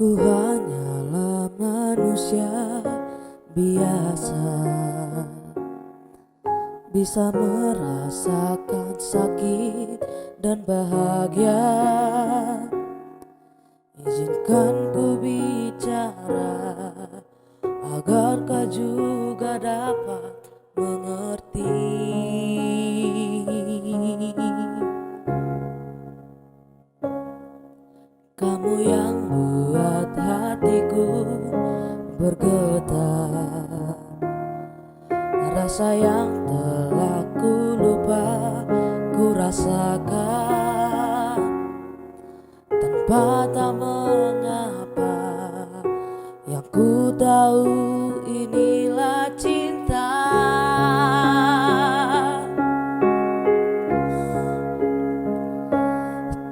Ku hanyalah manusia biasa, bisa merasakan sakit dan bahagia. Izinkan ku bicara agar kau juga dapat mengerti. Kamu yang buat hatiku bergetar, rasa yang telah ku lupa ku rasakan, tanpa tak mengapa. Yang ku tahu inilah cinta.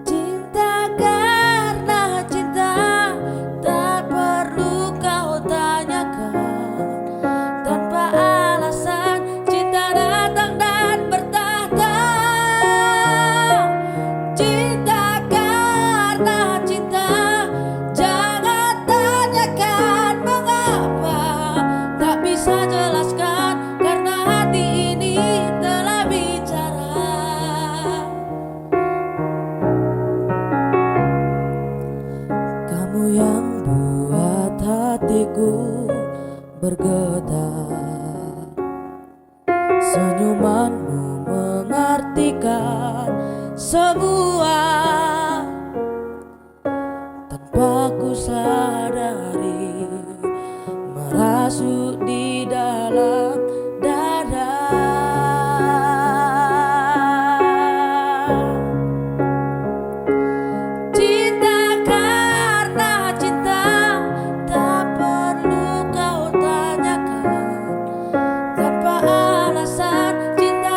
Cinta karena cinta, tak perlu kau tanyakan. Tanpa alasan cinta datang dan bertahta. Cinta karena cinta, jangan tanyakan mengapa. Tak bisa jelaskan karena hati ini telah bicara. Kamu yang buat hatiku bergetar, senyumanmu mengartikan semua. Tanpa ku sadari, merasuk di dalam dada. Cinta karena cinta, tak perlu kau tanyakan. Tanpa alasan cinta